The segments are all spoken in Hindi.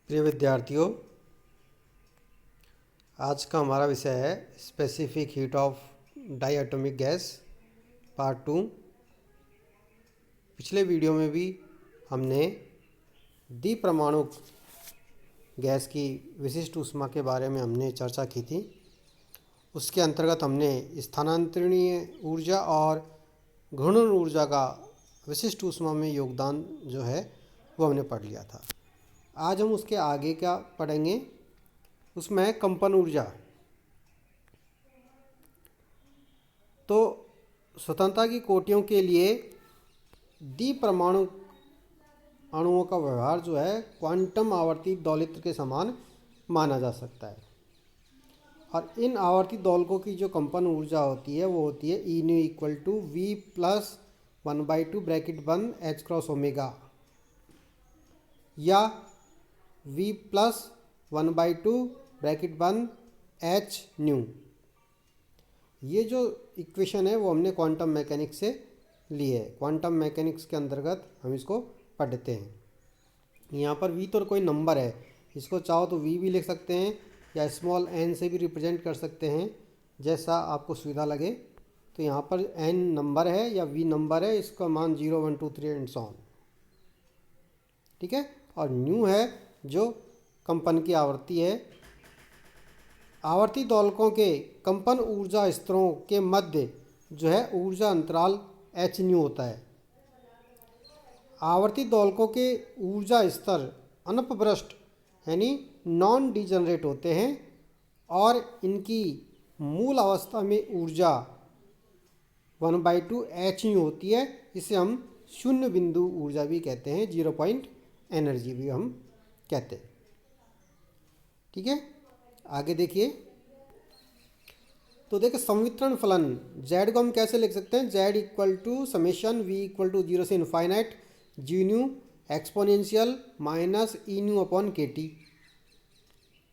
प्रिय विद्यार्थियों, आज का हमारा विषय है specific heat of diatomic gas part 2। पिछले वीडियो में भी हमने द्विपरमाणु गैस की विशिष्ट ऊष्मा के बारे में हमने चर्चा की थी। उसके अंतर्गत हमने स्थानांतरणीय ऊर्जा और घूर्णन ऊर्जा का विशिष्ट ऊष्मा में योगदान जो है वो हमने पढ़ लिया था। आज हम उसके आगे क्या पढ़ेंगे, उसमें है कंपन ऊर्जा। तो स्वतंत्रता की कोटियों के लिए द्विपरमाणु अणुओं का व्यवहार जो है क्वांटम आवर्ती दोलित्र के समान माना जा सकता है। और इन आवर्ती दोलकों की जो कंपन ऊर्जा होती है वो होती है E nu equal to v plus 1/2 bracket बंद एच क्रॉस ओमेगा, या v प्लस 1/2 ब्रैकेट बंद एच न्यू। ये जो इक्वेशन है वो हमने क्वांटम मैकेनिक्स से ली है। क्वांटम मैकेनिक्स के अंतर्गत हम इसको पढ़ते हैं। यहाँ पर v तो कोई नंबर है, इसको चाहो तो v भी लिख सकते हैं या स्मॉल n से भी रिप्रेजेंट कर सकते हैं, जैसा आपको सुविधा लगे। तो यहाँ पर n नंबर है या v नंबर है, इसका मान 0 1 2 3 एंड सो ऑन, ठीक है। और न्यू है जो कंपन की आवृत्ति है। आवर्ती दोलकों के कंपन ऊर्जा स्तरों के मध्य जो है ऊर्जा अंतराल एच न्यू होता है। आवर्ती दोलकों के ऊर्जा स्तर अनपभ्रष्ट यानी नॉन डिजनरेट होते हैं और इनकी मूल अवस्था में ऊर्जा 1/2 एच न्यू होती है। इसे हम शून्य बिंदु ऊर्जा भी कहते हैं, 0 पॉइंट एनर्जी भी हम कहते हैं, ठीक है। आगे देखिए, तो देखिए संवितरण फलन z को हम कैसे लिख सकते हैं। z equal to summation v equal to 0 से infinite G nu exponential minus E nu upon K T,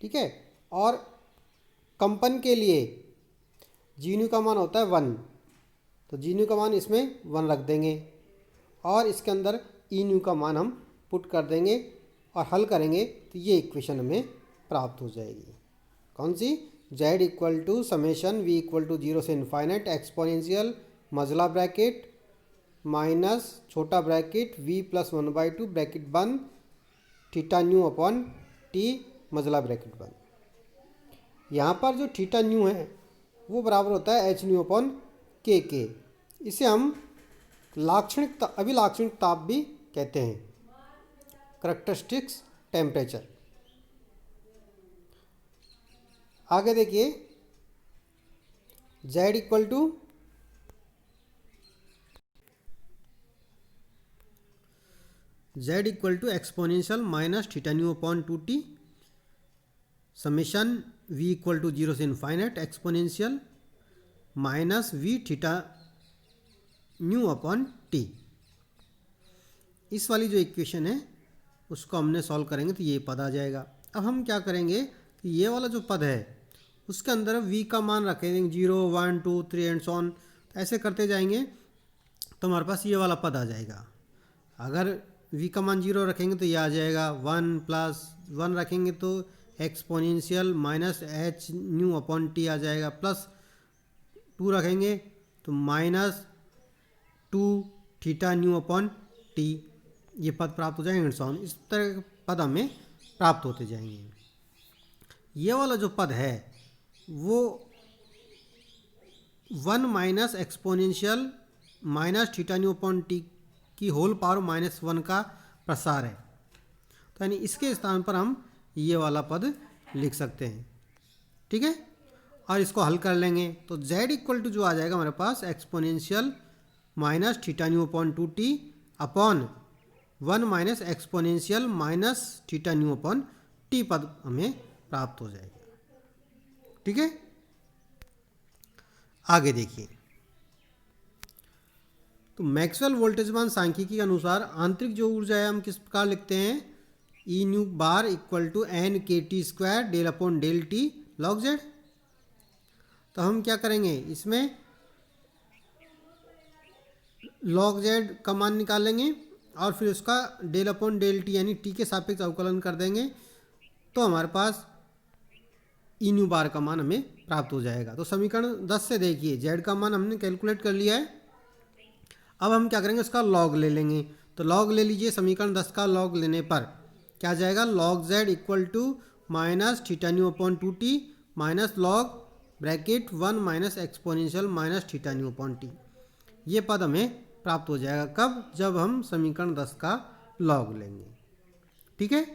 ठीक है। और कंपन के लिए जी न्यू का मान होता है 1, तो जी न्यू का मान इसमें 1 रख देंगे और इसके अंदर ई न्यू का मान हम पुट कर देंगे और हल करेंगे तो ये इक्वेशन हमें प्राप्त हो जाएगी। कौन सी? z equal to summation v equal to 0 से इनफाइनाइट एक्सपोनेंशियल मजला ब्रैकेट माइनस छोटा ब्रैकेट v प्लस 1/2 ब्रैकेट बंद थीटा न्यू अपॉन t मजला ब्रैकेट बंद। यहाँ पर जो थीटा न्यू है वो बराबर होता है एच न्यू अपॉन के। इसे हम लाक्षणिक अभिलाक्षणिक ताप भी कहते हैं, करैक्टरिस्टिक्स टेम्परेचर। आगे देखिए, z equal to exponential minus theta nu upon 2t summation v equal to 0 से infinite exponential minus v theta nu upon t। इस वाली जो इक्वेशन है उसको हमने सॉल्व करेंगे तो ये पद आ जाएगा। अब हम क्या करेंगे कि ये वाला जो पद है उसके अंदर v का मान रखेंगे 0 1 2 3 एंड सो ऑन, ऐसे करते जाएंगे तो हमारे पास ये वाला पद आ जाएगा। अगर v का मान 0 रखेंगे तो ये आ जाएगा, 1 प्लस 1 रखेंगे तो exponential minus H nu upon T आ जाएगा, प्लस 2 रखेंगे तो minus 2 theta nu upon T, ये पद प्राप्त हो जाएंगे सो ऑन। इस तरह के पद हमें प्राप्त होते जाएंगे। ये वाला जो पद है वो 1 minus exponential minus theta nu upon T की होल पावर -1 का प्रसार है। तो यानी इसके स्थान पर हम ये वाला पद लिख सकते हैं, ठीक है। और इसको हल कर लेंगे तो z इक्वल टू जो आ जाएगा हमारे पास exponential minus theta nu upon 2t upon 1 minus exponential minus theta nu upon T पद हमें प्राप्त हो जाएगा, ठीक है। आगे देखिए, तो मैक्सवेल वोल्टेजमान सांख्यिकी के अनुसार आंतरिक जो ऊर्जा है हम किस प्रकार लिखते हैं, E nu bar equal to N K T square del upon del T log Z. तो हम क्या करेंगे, इसमें लॉग जेड का मान निकालेंगे और फिर उसका डेल अपॉन डेल टी यानी टी के सापेक्ष अवकलन कर देंगे तो हमारे पास ई न्यू बार का मान हमें प्राप्त हो जाएगा। तो समीकरण 10 से देखिए जेड का मान हमने कैलकुलेट कर लिया है। अब हम क्या करेंगे, उसका लॉग ले लेंगे। तो लॉग ले लीजिए, समीकरण 10 का लॉग लेने पर क्या आ जाएगा, log z equal to minus theta nu upon 2t minus log bracket 1 minus exponential minus theta nu upon T. ये पद हमें प्राप्त हो जाएगा कब, जब हम समीकरण 10 का लॉग लेंगे। ठीक है।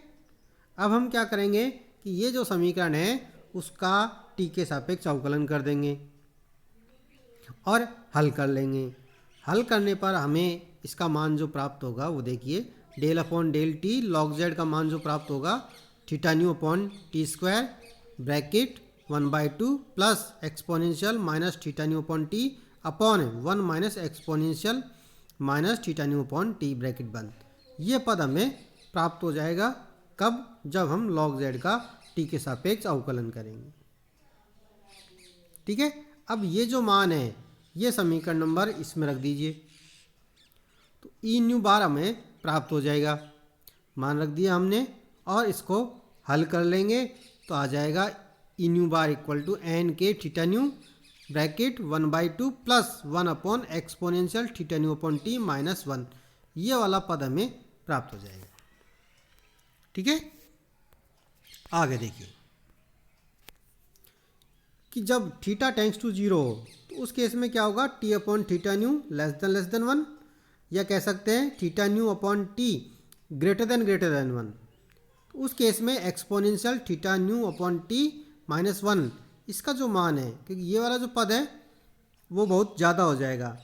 अब हम क्या करेंगे कि ये जो समीकरण है उसका टी के सापेक्ष अवकलन कर देंगे और हल कर लेंगे। हल करने पर हमें इसका मान जो प्राप्त होगा वो देखिए, del upon del T log z का मान जो प्राप्त होगा theta nu upon t square bracket 1/2 plus exponential minus theta nu upon t upon 1 minus exponential minus theta nu upon t bracket बंद। ये पद हमें प्राप्त हो जाएगा कब, जब हम लॉग जेड का टी के सापेक्ष अवकलन करेंगे। ठीक है। अब ये जो मान है ये समीकरण नंबर इसमें रख दीजिए, तो ई न्यू बार हमें प्राप्त हो जाएगा। मान रख दिया हमने और इसको हल कर लेंगे तो आ जाएगा E nu bar equal to N के theta nu bracket 1/2 plus 1 upon exponential theta nu upon T minus 1। ये वाला पद हमें प्राप्त हो जाएगा। ठीक है। आगे देखिए कि जब थीटा टेंड्स टू 0 हो तो उस केस में क्या होगा, T upon theta new less than 1, या कह सकते हैं theta nu upon T greater than 1। तो उस केस में exponential theta nu upon T minus 1 इसका जो मान है, क्योंकि ये वाला जो पद है वो बहुत ज़्यादा हो जाएगा,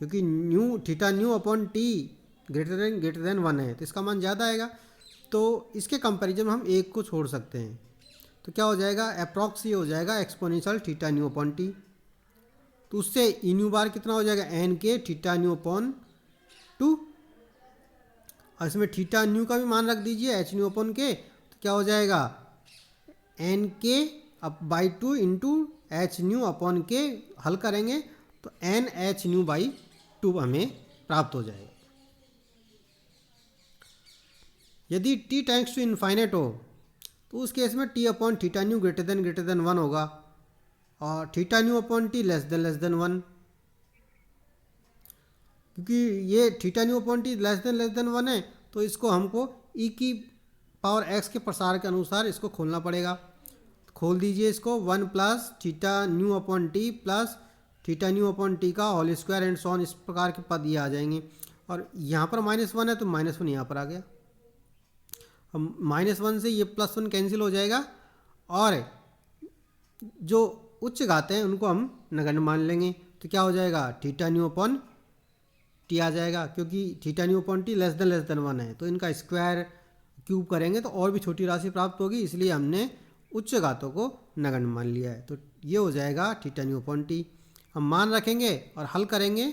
क्योंकि theta nu upon T greater than 1 है तो इसका मान ज़्यादा आएगा। तो इसके कंपैरिजन में हम एक को छोड़ सकते हैं, तो क्या हो जाएगा, अप्रॉक्स ये हो जाएगा exponential theta nu upon T. तो उससे ई न्यू बार कितना हो जाएगा, एन के थीटा न्यू अपॉन 2, और इसमें थीटा न्यू का भी मान रख दीजिए एच न्यू अपॉन के, तो क्या हो जाएगा एन के अब by 2 into H nu upon के, हल करेंगे तो एन एच न्यू बाई 2 हमें प्राप्त हो जाएगा। यदि टी टेंड्स टू इनफाइनाइट हो तो उस केस में T upon theta new greater than 1 होगा और theta nu upon T less than 1, क्योंकि ये theta nu upon T less than 1 है तो इसको हमको ई की पावर एक्स के प्रसार के अनुसार इसको खोलना पड़ेगा। खोल दीजिए इसको, 1 plus theta nu upon T plus theta nu upon T का होल स्क्वायर एंड सॉन, इस प्रकार के पद ये आ जाएंगे। और यहाँ पर -1 है तो -1 यहाँ पर आ गया। अब -1 से ये +1 कैंसिल हो जाएगा और जो उच्च घात हैं उनको हम नगण्य मान लेंगे। तो क्या हो जाएगा, थीटा न्यू अपॉन टी आ जाएगा, क्योंकि theta nu upon T less than 1 है तो इनका स्क्वायर क्यूब करेंगे तो और भी छोटी राशि प्राप्त होगी, इसलिए हमने उच्च घातों को नगण्य मान लिया है। तो ये हो जाएगा थीटा न्यू अपॉन टी। हम मान रखेंगे और हल करेंगे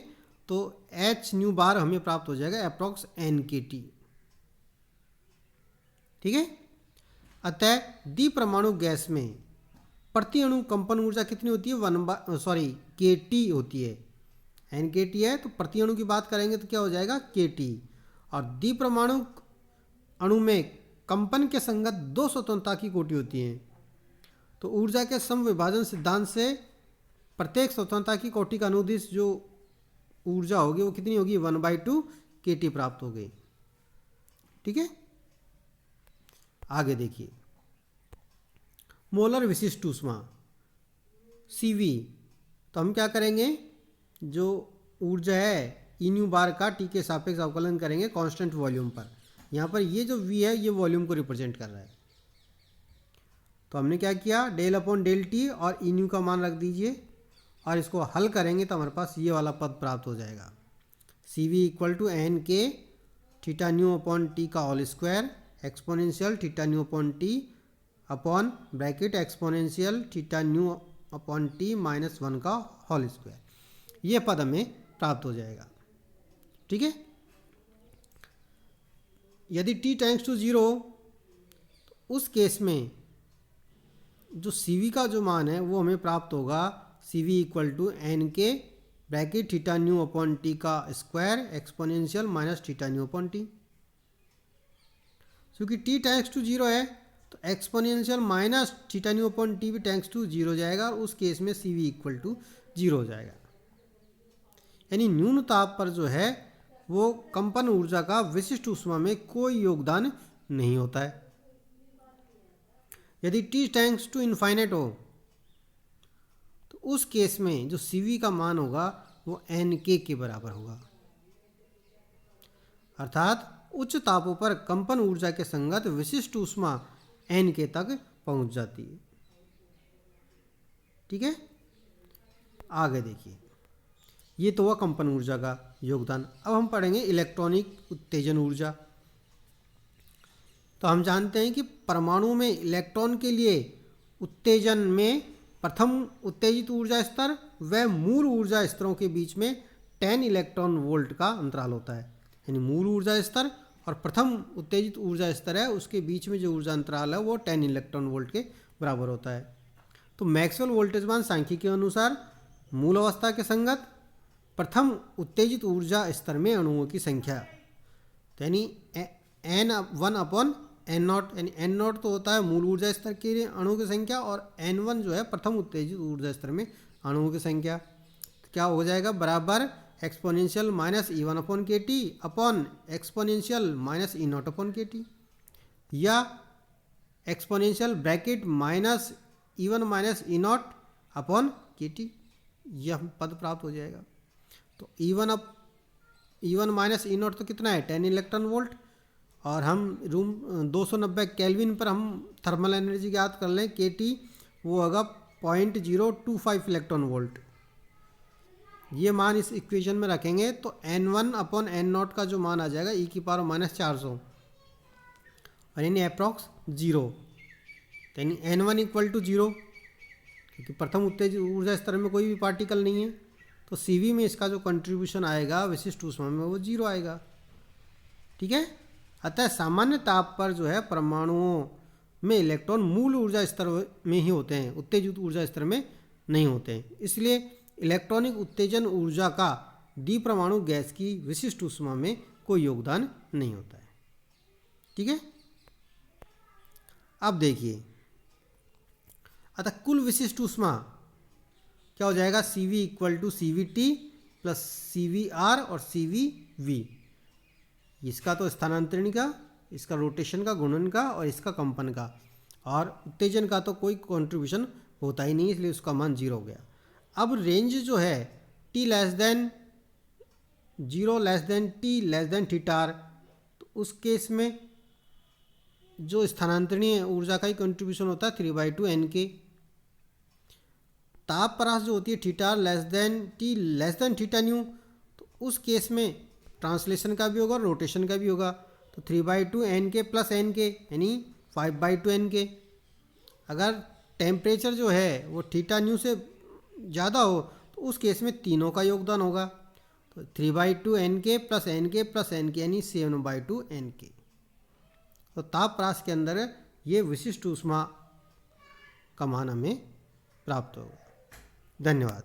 तो एच न्यू बार हमें प्राप्त हो जाएगा अप्रॉक्स एन के टी। ठीक है। अतः द्विपरमाणु गैस में प्रति अणु कंपन ऊर्जा कितनी होती है, के टी होती है। एन के टी है तो प्रति अणु की बात करेंगे तो क्या हो जाएगा के टी। और द्विपरमाणु अणु में कंपन के संगत 2 स्वतंत्रता की कोटि होती हैं। तो ऊर्जा के समविभाजन सिद्धांत से प्रत्येक स्वतंत्रता की कोटि का अनुदिश जो ऊर्जा होगी वो कितनी होगी, 1/2 के टी प्राप्त हो गई। ठीक है। आगे देखिए मोलर विशिष्ट ऊष्मा CV। तो हम क्या करेंगे, जो ऊर्जा है ई न्यू बार का टी के सापेक्ष अवकलन करेंगे कांस्टेंट वॉल्यूम पर। यहाँ पर ये जो V है ये वॉल्यूम को रिप्रेजेंट कर रहा है। तो हमने क्या किया, डेल अपॉन डेल टी और ई न्यू का मान रख दीजिए और इसको हल करेंगे तो हमारे पास ये वाला पद प्राप्त हो जाएगा, CV इक्वल टू एन के थीटा न्यू अपॉन टी का whole square exponential theta nu upon t upon bracket exponential theta nu upon T minus 1 का होल स्क्वायर। ये पद हमें प्राप्त हो जाएगा। ठीक है। यदि t टेंड्स टू 0 तो उस केस में जो CV का जो मान है वो हमें प्राप्त होगा, CV equal to N K bracket theta nu upon T का square exponential minus theta nu upon T. क्योंकि t टेंड्स टू 0 है तो exponential minus theta nu upon T भी टेंड्स टू जीरो हो जाएगा और उस केस में C V equal to zero हो जाएगा। यानी न्यून ताप पर जो है वो कंपन ऊर्जा का विशिष्ट ऊष्मा में कोई योगदान नहीं होता है। यदि टी टेंड्स टू इनफाइनाइट हो तो उस केस में जो सी वी का मान होगा वो एन के बराबर होगा, अर्थात उच्च तापों पर कंपन ऊर्जा के संगत विशिष्ट ऊष्मा एन के तक पहुंच जाती है। ठीक है, आगे देखिए, ये तो हुआ कंपन ऊर्जा का योगदान। अब हम पढ़ेंगे इलेक्ट्रॉनिक उत्तेजन ऊर्जा। तो हम जानते हैं कि परमाणु में इलेक्ट्रॉन के लिए उत्तेजन में प्रथम उत्तेजित ऊर्जा स्तर व मूल ऊर्जा स्तरों के बीच में 10 इलेक्ट्रॉन वोल्ट का अंतराल होता है। यानी मूल ऊर्जा स्तर और प्रथम उत्तेजित ऊर्जा स्तर है उसके बीच में जो ऊर्जा अंतराल है वो 10 इलेक्ट्रॉन वोल्ट के बराबर होता है। तो मैक्सवेल वोल्टेज मान सांख्यिकी के अनुसार मूल अवस्था के संगत प्रथम उत्तेजित ऊर्जा स्तर में अणुओं की संख्या, यानी n1 अपॉन n0, यानी n0 तो होता है मूल ऊर्जा स्तर के लिए अणुओं की संख्या और n1 जो है प्रथम उत्तेजित ऊर्जा स्तर में अणुओं की संख्या। तो क्या हो जाएगा, बराबर exponential minus E1 upon K T upon exponential minus E0 upon K T, या exponential bracket minus E1 minus E0 upon K T, यह पद प्राप्त हो जाएगा। तो E1 माइनस E0 तो कितना है 10 इलेक्ट्रॉन वोल्ट, और हम रूम 290 केल्विन पर हम थर्मल एनर्जी ज्ञात कर लें के टी, वो होगा 0.025 इलेक्ट्रॉन वोल्ट। ये मान इस इक्वेशन में रखेंगे तो n1 अपॉन n0 का जो मान आ जाएगा e की पावर माइनस 400 और यानी अप्रॉक्स 0, यानी n1 इक्वल टू 0, क्योंकि प्रथम उत्तेजित ऊर्जा स्तर में कोई भी पार्टिकल नहीं है तो CV में इसका जो कंट्रीब्यूशन आएगा विशिष्ट ऊष्मा में वो 0 आएगा। ठीक है, अतः सामान्य ताप पर जो है परमाणुओं में इलेक्ट्रॉन मूल ऊर्जा स्तर में ही होते हैं, उत्तेजित ऊर्जा स्तर में नहीं होते हैं। इसलिए इलेक्ट्रॉनिक उत्तेजन ऊर्जा का द्विपरमाणु गैस की विशिष्ट ऊष्मा में कोई योगदान नहीं होता है। ठीक है, अब देखिए, अतः कुल विशिष्ट ऊष्मा क्या हो जाएगा, CV equal to CVT plus CVR और CVV, इसका तो स्थानांतरण का, इसका रोटेशन का, गुणन का और इसका कंपन का, और उत्तेजन का तो कोई कंट्रीब्यूशन होता ही नहीं, इसलिए उसका मान 0 हो गया। अब रेंज जो है T less than 0 less than T less than theta, तो उस केस में जो स्थानांतरणीय ऊर्जा का ही कंट्रीब्यूशन होता है 3/2 NK। ताप परास जो होती है theta less than T less than theta new, तो उस केस में ट्रांसलेशन का भी होगा और रोटेशन का भी होगा, तो 3/2 NK प्लस NK यानी 5/2 NK। अगर टेम्परेचर जो है वो थीटा न्यू से ज़्यादा हो तो उस केस में तीनों का योगदान होगा, तो 3/2 NK प्लस NK यानी 7/2 NK। तो ताप परास के अंदर ये विशिष्ट ऊष्मा का मान हमें प्राप्त होगा। धन्यवाद।